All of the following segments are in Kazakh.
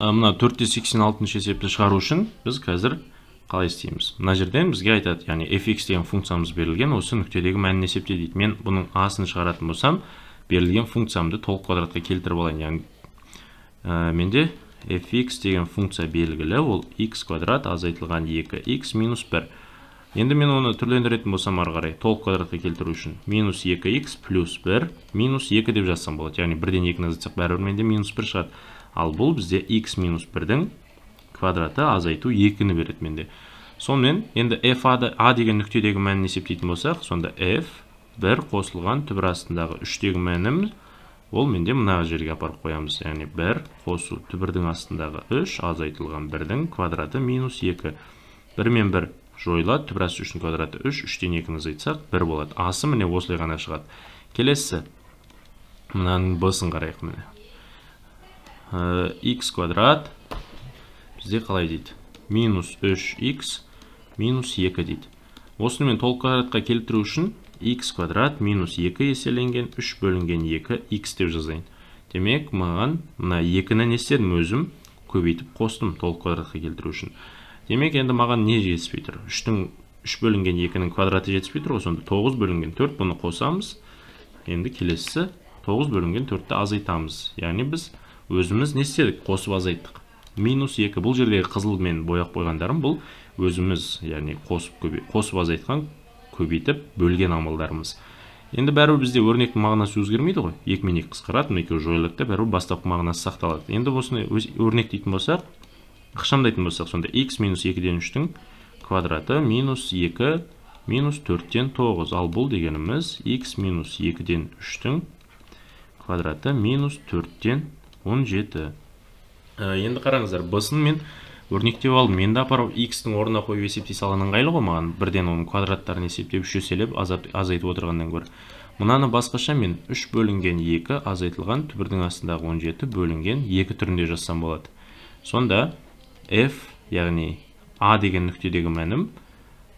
Мына 486 есепті шығару үшін біз қазір қалай істейміз? Мына жерден бізге айтады, яғни fx деген функциямыз берілген, осы нүктедегі мәнін есепте дейді. Мен бұның асын шығаратын болсам, берілген функциямды толық квадратқа келтіріп алайын. Яғни менде fx деген функция белгілі, ол x квадрат азайтылған 2x минус 1. Енді мен оны түрлендіретін болсам ары қарай, толық квадратқа келтіру үшін минус 2x плюс 1 минус 2 деп жазсам болады. Яғни 1-ден 2-ні азайтсақ бәрібір менде минус 1 шығады. Ал бұл бізде x минус 1-дің квадраты азайту 2-ні береді менде. Сонымен, енді f a деген нүктедегі мәнін есептейтін болсақ, сонда f 1 қосылған түбір астындағы 3-тегі мәніміз, ол менде мына жерге апарып қоямыз. Яғни 1 қосу түбірдің астындағы 3 азайтылған 1-дің квадраты минус 2. 1 мен 1 жойылады, түбір асты 3-дің квадраты 3, 3-тен 2-ні азайтсақ 1 болады. Асы міне осылай ғана шығады. Келесі, мынаның b-сын қарайық міне. X квадрат бізде қалай дейді? Минус 3x минус 2 дейді. Осыны мен толық квадратқа келтіру үшін x квадрат минус 2 еселенген 3 бөлінген 2 x деп жазайын. Демек, маған мына 2-ні не істедім өзім көбейтіп қостым толық квадратқа келтіру үшін. Демек, енді маған не жетіспей тұр? 3 бөлінген 2-нің квадраты жетіспей тұр, сонда 9 бөлінген 4 бұны қосамыз. Енді келесі 9 бөлінген 4-ті азайтамыз. Яғни біз өзіміз не істедік? Қосып азайттық. Минус 2. Бұл жердегі қызылмен бояп қойғандарым бұл өзіміз, яғни қосып азайтқан, көбейтіп бөлген амалдарымыз. Енді бәрібір бізде өрнектің мағынасы өзгермейді ғой. 2 мен 2 қысқарады, екеуі жойылады да, бәрібір бастапқы мағынасы сақталады. Енді осыны өрнек дейтін болсақ, ықшамдайтын болсақ, сонда x минус 2-ден 3-тің квадраты минус 2 минус 4-тен 9. Ал бұл дегеніміз x минус 2-ден 3-тің квадраты минус 4-тен 17. Енді қараңыздар, b-сын мен өрнектеп алдым. Енді апарып x-тің орнына қойып есептей салған ыңғайлы ғой маған. Бірден оның квадраттарын есептеп 3 еселеп азайтып отырғаннан гөрі. Мынаны басқаша мен 3 бөлінген 2 азайтылған түбірдің астындағы 17 бөлінген 2 түрінде жазсам болады. Сонда f, яғни a деген нүктедегі мәнім,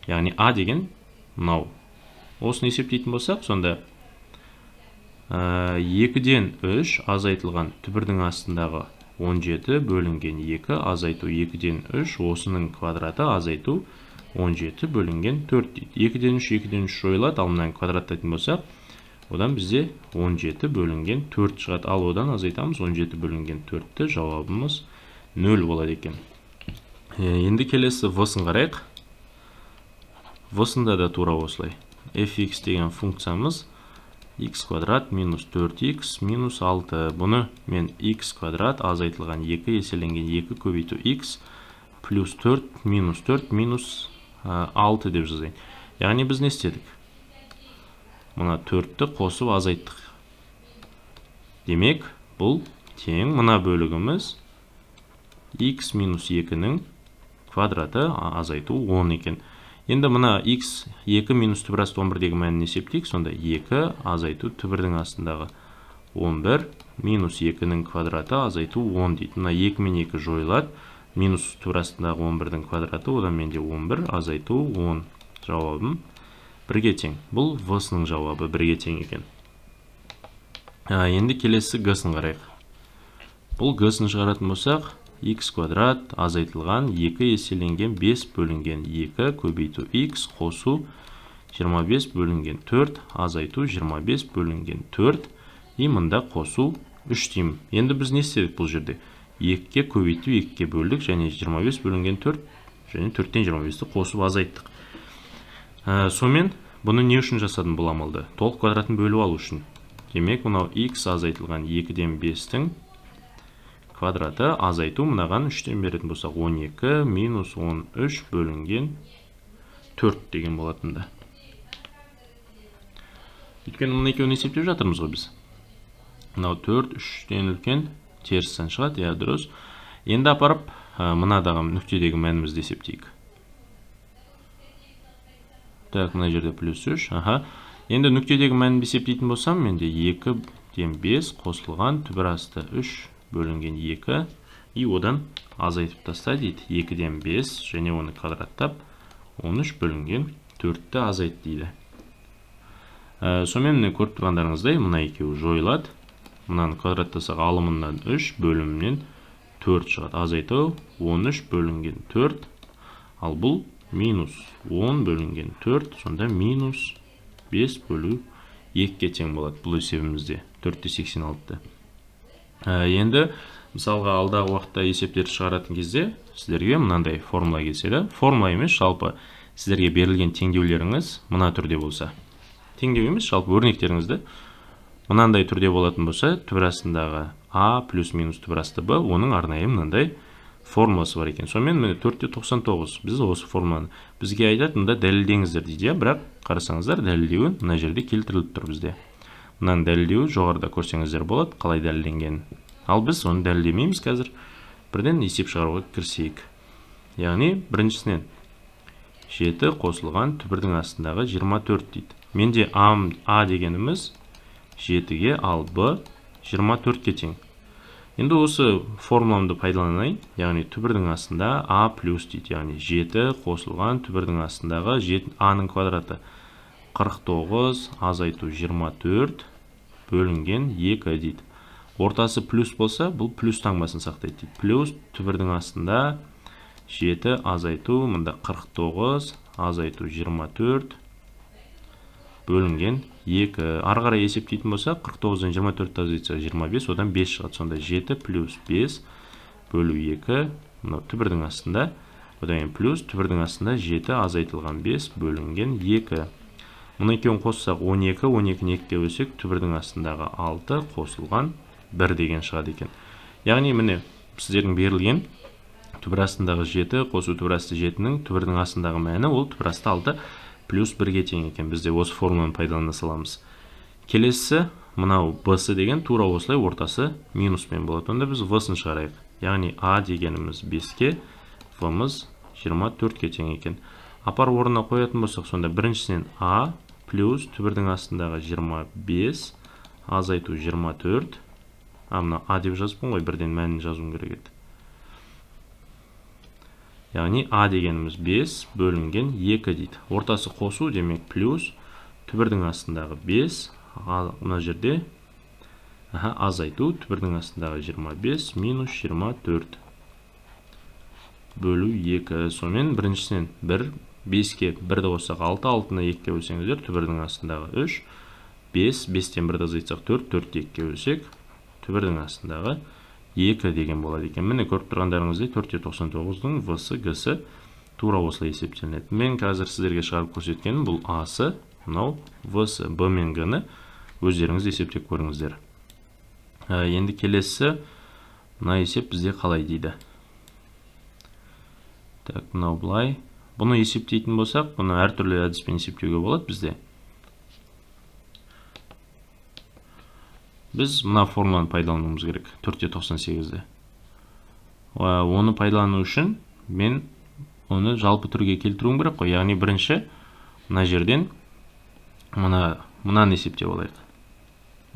яғни a деген мынау. Осыны есептейтін болсақ, сонда 2-ден 3 азайтылған түбірдің астындағы 17 бөлінген 2 азайту 2-ден 3, осының квадраты азайту 17 бөлінген 4 дейді. 2-ден 3, 2-ден 3 жойылады, ал мұнан квадраттайтын болсақ, одан бізде 17 бөлінген 4 шығады. Ал одан азайтамыз 17 бөлінген 4-ті, жауабымыз 0 болады екен. Енді келесі v-сын қарайық. V-сында да тура осылай. fx деген функциямыз x квадрат минус 4x минус 6. Бұны мен x квадрат азайтылған 2 еселенген 2 көбейту x плюс 4 минус 4 минус 6 деп жазайын. Яғни біз не істедік? Мұна 4-ті қосып азайттық. Демек, бұл тең мұна бөлігіміз x минус 2-нің квадраты азайту 10 екен. Енді мұна x 2 минус түбір асты 11-дегі мәнін есептейік. Сонда 2 азайту түбірдің астындағы 11 минус 2-нің квадраты азайту 10 дейді. Мұна 2 мен 2 жойылады. Минус түбір астындағы 11-дің квадраты, одан менде 11 азайту 10. Жауабым 1-ге тең. Бұл v-сының жауабы 1-ге тең екен. Енді келесі g-сын қарайық. Бұл g-сын шығаратын болсақ, x квадрат азайтылған 2 еселенген 5 бөлінген 2 көбейту x қосу 25 бөлінген 4 азайту 25 бөлінген 4 и мында қосу 3 деймін. Енді біз не істедік бұл жерде? 2-ке көбейту 2-ке бөлдік және 25 бөлінген 4 және 4-тен 25-ті қосып азайттық. Сонымен бұны не үшін жасадым бұл амалды? Толық квадратын бөліп алу үшін. Демек, мынау x азайтылған 2-ден 5-тің квадраты азайту мынаған 3-тен беретін болсақ 12 минус 13 бөлінген 4 деген болатында. Өйткені мұны екеуін есептеп жатырмыз ғой біз. Мынау 4, 3-тен үлкен терістен шығады, я дұрыс. Енді апарып мынадағы нүктедегі мәнімізді есептейік. Так, мына жерде плюс 3. Енді нүктедегі мәнін есептейтін болсам, менде 2-ден 5 қосылған түбір асты 3 бөлінген 2 и одан азайтып таста дейді. 2-ден 5 және оны квадраттап 13 бөлінген 4-ті азайт дейді. Сонымен көріп тұрғандарыңыздай, мына екеуі жойылады. Мынаны квадраттасақ алымынан 3 бөлімінен 4 шығады. Азайту 13 бөлінген 4. Ал бұл минус 10 бөлінген 4. Сонда минус 5 бөлу 2-ке тең болады. Бұл есебімізде 4-86. Енді мысалға алдағы уақытта есептерді шығаратын кезде сіздерге мынандай формула келсе, формула емес, жалпы сіздерге берілген теңдеулеріңіз мына түрде болса. Теңдеу емес, жалпы өрнектеріңізді мынандай түрде болатын болса, түбір астындағы А плюс минус түбір асты Б, оның арнайы мынандай формуласы бар екен. Сонымен міне 4-99. Біз осы формуланы бізге айтады, мында дәлелдеңіздер дейді, бірақ қарасаңыздар, дәлелдеуі мына жерде келтіріліп тұр бізде. Мынаның дәлелдеуі жоғарыда көрсеңіздер болады, қалай дәлелденгенін. Ал біз оны дәлелдемейміз қазір. Бірден есеп шығаруға кірісейік. Яғни біріншісінен 7 қосылған түбірдің астындағы 24 дейді. Менде А дегеніміз 7-ге, ал Б 24-ке тең. Енді осы формуламды пайдаланайын. Яғни түбірдің астында А плюс дейді. Яғни 7 қосылған түбірдің астындағы А-ның квадраты 49, азайту 24 бөлінген 2 дейді. Ортасы плюс болса, бұл плюс таңбасын сақтайды дейді. Плюс түбірдің астында 7 азайту, мында 49, азайту 24 бөлінген 2. Арғара есептейтін болса, 49-дан 24 азайтса 25, одан 5 шығады. Сонда 7 плюс 5 бөлу 2, түбірдің астында, одан плюс түбірдің астында 7 азайтылған 5 бөлінген 2. Мұны екеуін қоссақ 12, 12-ні 2-ге бөлсек, түбірдің астындағы 6 қосылған 1 деген шығады екен. Яғни міне сіздердің берілген түбір астындағы 7 қосу түбір асты 7-нің түбірдің астындағы мәні ол түбір асты 6 плюс 1-ге тең екен. Бізде осы формуланы пайдалана саламыз. Келесі мынау В-сы деген тура осылай ортасы минуспен болады. Онда біз В-сын шығарайық. Яғни А дегеніміз 5-ке, В-мыз 24-ке тең екен. Апар орнына қоятын болсақ, сонда біріншісінен А плюс түбірдің астындағы 25 азайту 24. Мына А деп жазыппын ғой, бірден мәнін жазуым керек еді. Яғни А дегеніміз 5 бөлінген 2 дейді. Ортасы қосу демек плюс түбірдің астындағы 5, мына жерде азайту түбірдің астындағы 25 минус 24 бөлу 2. Сонымен біріншісінен 5-ке 1-ді қоссақ 6, 6-ны 2-ге бөлсеңіздер, түбірдің астындағы 3, 5, 5-тен 1-ді азайтсақ 4, 4-ті 2-ге бөлсек, түбірдің астындағы 2 деген болады екен. Міне көріп тұрғандарыңыздай 4-99-ның В-сы, Г-сы тура осылай есептелінеді. Мен қазір сіздерге шығарып көрсеткенім бұл А-сы, мынау В-сы, Б мен Г-ны өздеріңіз есептеп көріңіздер. Енді келесі мына есеп бізде қалай дейді. Так, мынау былай. Бұны есептейтін болсақ, бұны әртүрлі әдіспен есептеуге болады бізде. Біз мына формуланы пайдалануымыз керек, 4-98-ді. Оны пайдалану үшін мен оны жалпы түрге келтіруім керек қой. Яғни бірінші мына жерден мынаны есептеп алайық.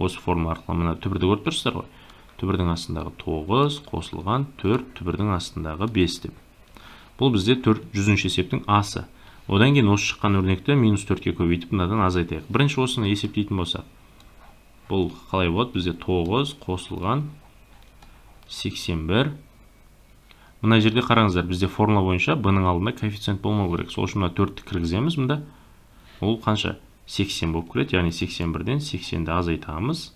Осы формула арқылы мына түбірді көріп тұрсыздар ғой. Түбірдің астындағы 9 қосылған 4 түбірдің астындағы 5 деп. Бұл бізде 100-ші есептің А-сы. Одан кейін осы шыққан өрнекті минус 4-ке көбейтіп, мынадан азайтайық. Бірінші осыны есептейтін болсақ, бұл қалай болады? Бізде 9 қосылған 81. Мына жерде қараңыздар, бізде формула бойынша Б-ның алдында коэффициент болмау керек. Сол үшін 4-ті кіргіземіз мұнда. Ол қанша? 80 болып көреді. Яғни 81-ден 80-ді азайтамыз.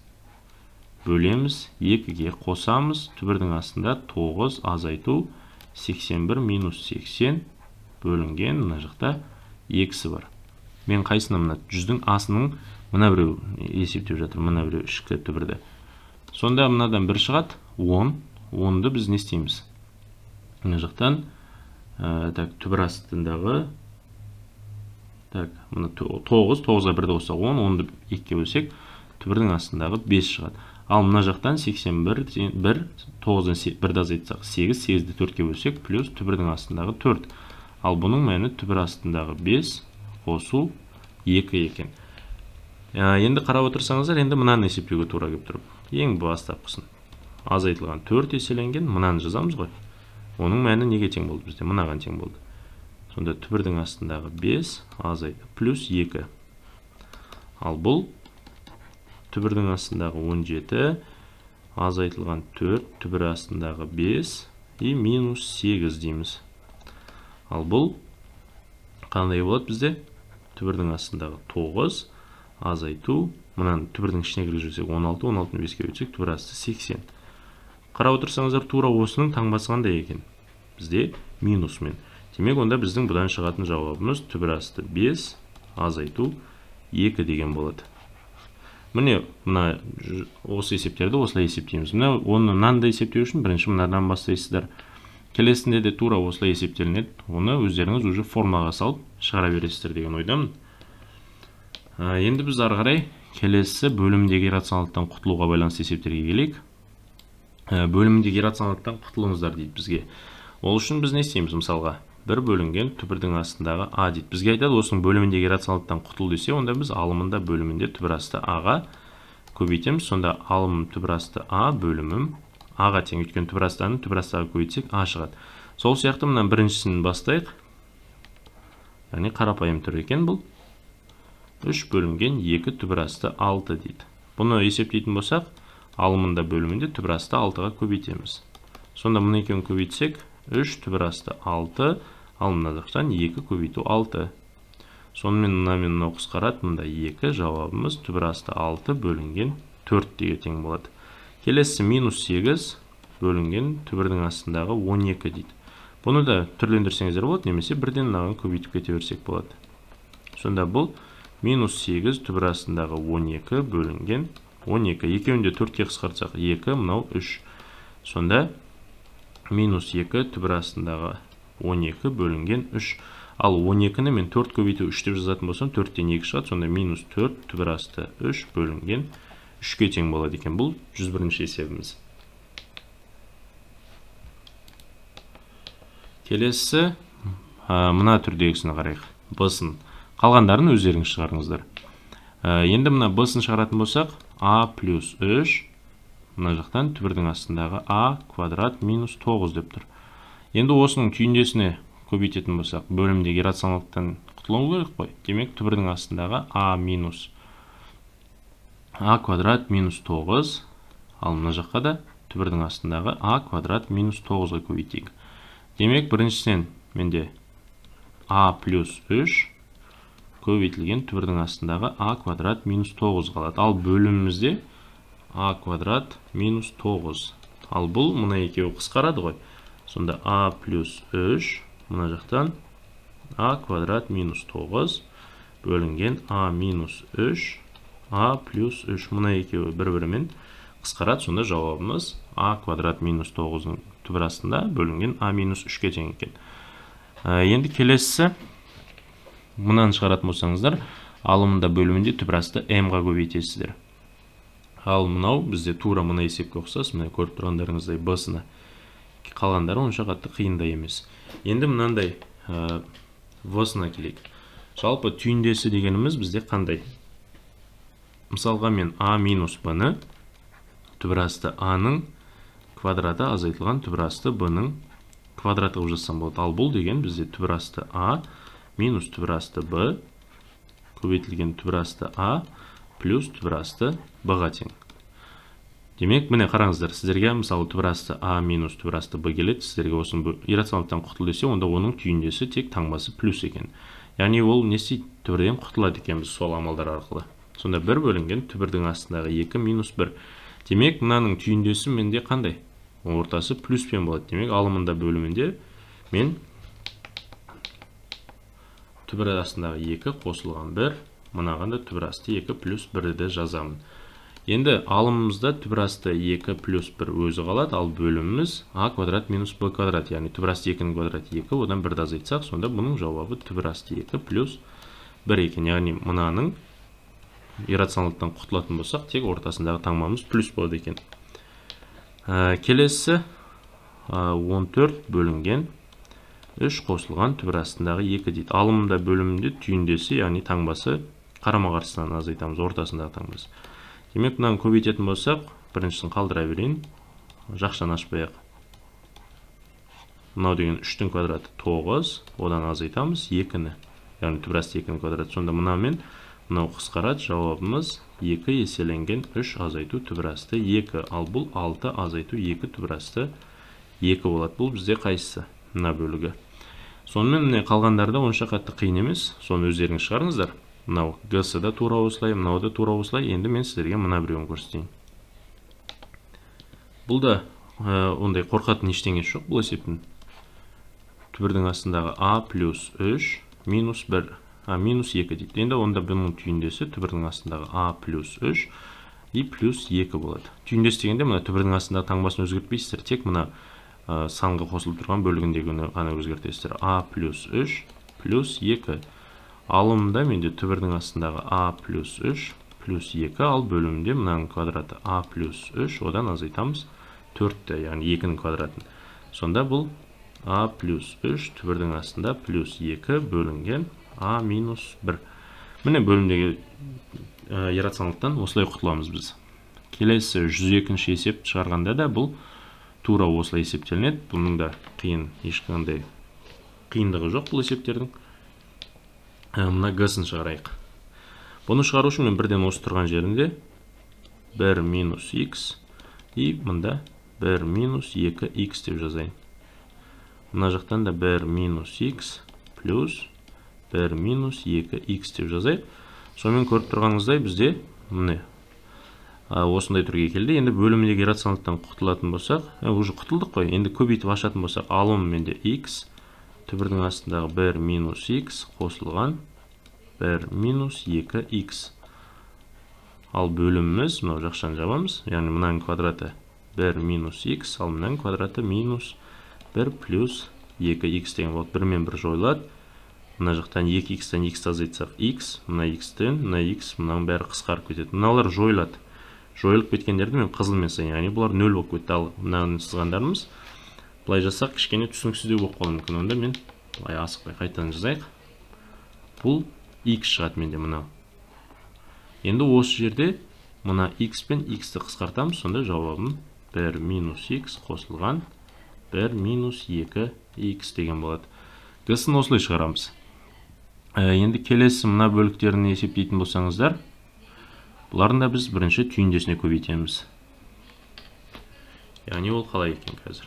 Бөлеміз, 2-ге қосамыз. Түбірдің астында 9 азайту 81 минус 80 бөлінген, мына жақта 2-сі бар. Мен қайсына мына 100-дің асының мына біреу есептеп жатыр, мына біреу ішкі түбірді. Сонда мынадан 1 шығады, 10. 10-ды біз не істейміз? Мына жақтан түбір астындағы 9, 9-ға 1-ді қоссақ 10, 10-ды 2-ге бөлсек, түбірдің астындағы 5 шығады. Ал мына жақтан 81, 1, 9-дан 1-ді азайтсақ 8, 8-ді 4-ге бөлсек, плюс түбірдің астындағы 4. Ал бұның мәні түбір астындағы 5 қосу 2 екен. Енді қарап отырсаңыздар, енді мынаны есептеуге тура келіп тұрып. Ең бастапқысын. Азайтылған 4 еселенген, мынаны жазамыз ғой. Оның мәні неге тең болды бізде? Мынаған тең болды. Сонда түбірдің астындағы 5 азайды плюс 2. Ал бұл түбірдің астындағы 17 азайтылған 4 түбір астындағы 5 и минус 8 дейміз. Ал бұл қандай болады бізде? Түбірдің астындағы 9 азайту, мұнан түбірдің ішіне кіріп жүрсек 16, 16-ны 5-ке өтсек түбір асты 80. Қарап отырсаңыздар, тура осының таңбасы қандай екен? Бізде минусмен. Демек, онда біздің бұдан шығатын жауабымыз түбір асты 5 азайту 2 деген болады. Міне, осы есептерді осылай есептейміз. Оны мынандай есептеу үшін бірінші мынадан бастайсыздар. Келесінде де тура осылай есептелінеді. Оны өздеріңіз уже формаға салып шығара бересіздер деген ойдамын. Енді біз ары қарай келесі бөлімдегі иррационалдықтан құтылуға байланысты есептерге келейік. Бөлімдегі иррационалдықтан құтылыңыздар дейді бізге. Ол үшін біз не істейміз? Мысалға, 1 бөлінген түбірдің астындағы а дейді. Бізге айтады, осының бөліміндегі иррационалдықтан құтыл десе, онда біз алымында бөлімінде түбір асты аға көбейтеміз. Сонда алымым түбір асты а бөлімім аға тең, өйткені түбір астаны түбір астыға көбейтсек а шығады. Сол сияқты мына біріншісін бастайық. Яғни қарапайым түр екен бұл. 3 бөлінген 2 түбір асты 6 дейді. Бұны есептейтін болсақ, алымында бөлімінде түбір асты 6-ға көбейтеміз. Сонда мұны екеуін көбейтсек, 3 түбір асты 6, ал мына жақтан 2 көбейту 6. Сонымен мына қысқарады, мұнда 2, жауабымыз түбір асты 6 бөлінген 4 деге тең болады. Келесі минус 8 бөлінген түбірдің астындағы 12 дейді. Бұны да түрлендірсеңіздер болады, немесе бірден мынаған көбейтіп кете берсек болады. Сонда бұл минус 8 түбір астындағы 12 бөлінген 12. Екеуінде 4-ке қысқартсақ 2, мынау 3. Сонда минус 2 түбір астындағы 12 бөлінген 3. Ал 12-ні мен 4 көбейту 3 деп жазатын болсам, 4-тен 2 шығады. Сонда минус 4 түбір асты 3 бөлінген 3-ке тең болады екен. Бұл 101-ші есебіміз. Келесі мына түрдегісіне қарайық. Б-сын. Қалғандарын өздеріңіз шығарыңыздар. Енді мына Б-сын шығаратын болсақ, а плюс 3, мына жақтан түбірдің астындағы а квадрат минус 9 деп тұр. Енді осының түйіндесіне көбейтетін болсақ, бөлімдегі иррационалдықтан құтылуы керек қой. Демек, түбірдің астындағы а минус а квадрат минус 9, ал мына жаққа да түбірдің астындағы а квадрат минус 9-ға көбейтейік. Демек, біріншісінен менде а плюс 3 көбейтілген түбірдің астындағы а квадрат минус 9 қалады. Ал бөлімімізде а квадрат минус 9. Ал бұл мұна екеуі қысқарады ғой. Сонда а плюс 3, мұна жақтан а квадрат минус 9 бөлінген а минус 3, а плюс 3. Мұна екеуі бір-бірімен қысқарады. Сонда жауабымыз а квадрат минус 9-ның түбір астында бөлінген а минус 3-ке тең екен. Енді келесі мұнан шығаратын болсаңыздар, алымында бөлімінде түбір асты м-ға көбейтесіздер. Ал мынау бізде тура мұна есепке ұқсас, мына көріп тұрғандарыңыздай Б-сына. Қалғандары онша қатты қиындай емес. Енді мынандай В-сына келейік. Жалпы түйіндесі дегеніміз бізде қандай? Мысалға мен а минус б-ны түбір асты а-ның квадраты азайтылған түбір асты б-ның квадраты қылып жазсам болады. Ал бұл деген бізде түбір асты а минус түбір асты б көбейтілген түбір асты а плюс түбір асты б-ға тең. Демек, міне қараңыздар, сіздерге мысалы түбір асты а минус түбір асты б келеді. Сіздерге осының иррационалдықтан құтыл десе, онда оның түйіндесі тек таңбасы плюс екен. Яғни ол не істейді? Түбірден құтылады екенбіз сол амалдар арқылы. Сонда 1 бөлінген түбірдің астындағы 2 минус 1. Демек, мынаның түйіндесі менде қандай? Ортасы плюспен болады. Демек, алымында бөлімінде мен түбір астындағы 2 қосылған 1, мынаған да түбір асты 2 плюс 1-ді жазамын. Енді алымымызда түбір асты 2 плюс 1 өзі қалады, ал бөліміміз а квадрат минус б квадрат, яғни түбір асты 2-ның квадраты 2, одан 1-ді азайтсақ, сонда бұның жауабы түбір асты 2 плюс 1 екен. Яғни мынаның иррационалдықтан құтылатын болсақ, тек ортасындағы таңбамыз плюс болады екен. Келесі 14 бөлінген 3 қосылған түбір астындағы 2 дейді. Алымында бөлімінде түйіндесі, яғни таңбасы қарама-қарсыдан азайтамыз, ортасындағы таңбасы. Демек, мынаны көбейтетін болсақ, біріншісін қалдыра берейін, жақшаны ашпай-ақ. Мынау деген 3-тің квадраты 9, одан азайтамыз 2-ні, яғни түбір асты 2-ның квадраты. Сонда мынамен мынау қысқарады, жауабымыз 2 еселенген 3 азайту түбір асты 2. Ал бұл 6 азайту 2 түбір асты 2 болады. Бұл бізде қайсысы? Мына бөлігі. Сонымен міне қалғандарды онша қатты қиын емес. Соны өздеріңіз шығарыңыздар. Мынау Г-сы да тура осылай, мынау да тура осылай. Енді мен сіздерге мына біреуін көрсетейін. Бұл да ондай қорқатын ештеңесі жоқ бұл есептің. Түбірдің астындағы А плюс 3 минус 1, минус 2 дейді. Енді онда бұның түйіндесі түбірдің астындағы А плюс 3 и плюс 2 болады. Түйіндесі дегенде мына түбірдің астындағы таңбасын өзгертпейсіздер, тек мына санға қосылып тұрған бөлігіндегіні ғана өзгертесіздер. А плюс 3 плюс 2. Алымында менде түбірдің астындағы А плюс 3 плюс 2, ал бөлімінде мынаның квадраты А плюс 3, одан азайтамыз 4-ті, яғни 2-ның квадратын. Сонда бұл А плюс 3 түбірдің астында плюс 2 бөлінген А минус 1. Міне бөлімдегі иррационалдықтан осылай құтыламыз біз. Келесі 102-ші есеп шығарғанда да бұл тура осылай есептелінеді. Бұның да ешқандай қиындығы жоқ бұл есептердің. Мына Г-сын шығарайық. Бұны шығару үшін мен бірден осы тұрған жерінде 1 минус X и мұнда 1 минус 2X деп жазайын. Мына жақтан да 1 минус X плюс 1 минус 2X деп жазайық. Сонымен көріп тұрғаныңыздай бізде міне осындай түрге келді. Енді бөлімдегі иррационалдықтан құтылатын болсақ, уже құтылдық қой. Енді көбейтіп ашатын болсақ, алым менде X, түбірдің астындағы 1 минус X қосылған 1 минус 2X. Ал бөліміміз, мынау жақшаны жабамыз, яғни мынаның квадраты 1 минус X, ал мынаның квадраты минус 1 плюс 2X деген болады. 1 мен 1 жойылады. Мына жақтан 2X-тен X азайтсақ X, мына X-тен, мына X, мынаның бәрі қысқарып кетеді. Мыналар жойылады. Жойылып кеткендерді мен қызылмен сызайын, яғни бұлар 0 болып кетті. Ал мынаны сызғандарымыз былай жасақ кішкене түсініксіздеу болып қалуы мүмкін. Онда мен былай асықпай қайтадан жазайық. Бұл X шығады менде мынау. Енді осы жерде мына X пен X-ті қысқартамыз, сонда жауабым 1 минус X қосылған 1 минус 2X деген болады. Г-сын осылай шығарамыз. Енді келесі мына бөліктерін есептейтін болсаңыздар, бұларын да біз бірінші түйіндесіне көбейтеміз. Яғни ол қалай екен қазір.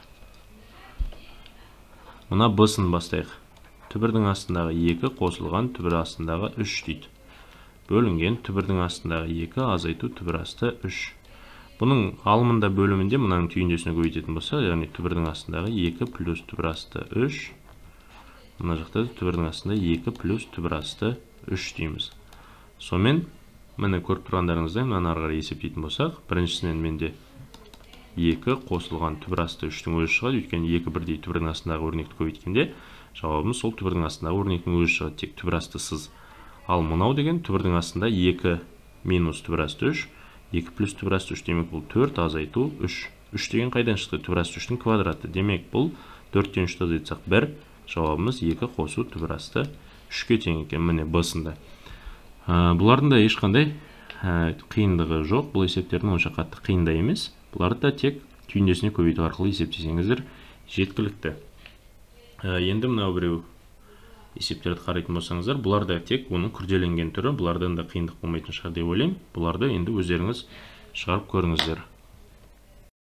Мына Б-сын бастайық. Түбірдің астындағы 2 қосылған түбір астындағы 3 дейді. Бөлінген түбірдің астындағы 2 азайту түбір асты 3. Бұның алымында бөлімінде мынаның түйіндесіне көбейтетін болса, яғни түбірдің астындағы 2 плюс түбір асты 3. Мына жақта түбірдің астында 2 плюс түбір асты 3 дейміз. Сонымен, міне көріп тұрғандарыңыздай, мынаны ары қарай есептейтін болсақ, біріншісінен менде 2 қосылған түбір асты 3-тің өзі шығады, өйткені 2 бірдей түбірдің астындағы өрнекті көбейткенде, жауабымыз сол түбірдің астындағы өрнектің өзі шығады, тек түбір астысыз. Ал мынау деген түбірдің астында 2 минус түбір асты 3, 2 плюс түбір асты 3 демек бұл 4 азайту 3. 3 деген қайдан шықты? Түбір асты 3-тің квадраты. Демек бұл 4-тен 3-ті азайтсақ 1, жауабымыз 2 қосу түбір асты 3-ке тең екен. Міне Б-сында. Бұлардың да ешқандай қиындығы жоқ. Бұл есептердің онша қатты қиында емес. Бұларды да тек түйіндесіне көбейту арқылы есептесеңіздер жеткілікті. Енді мынау біреу есептерді қарайтын болсаңыздар, бұлар да тек оның күрделенген түрі, бұлардан да қиындық болмайтын шығар деп ойлаймын. Бұларды енді өздеріңіз шығарып көріңіздер.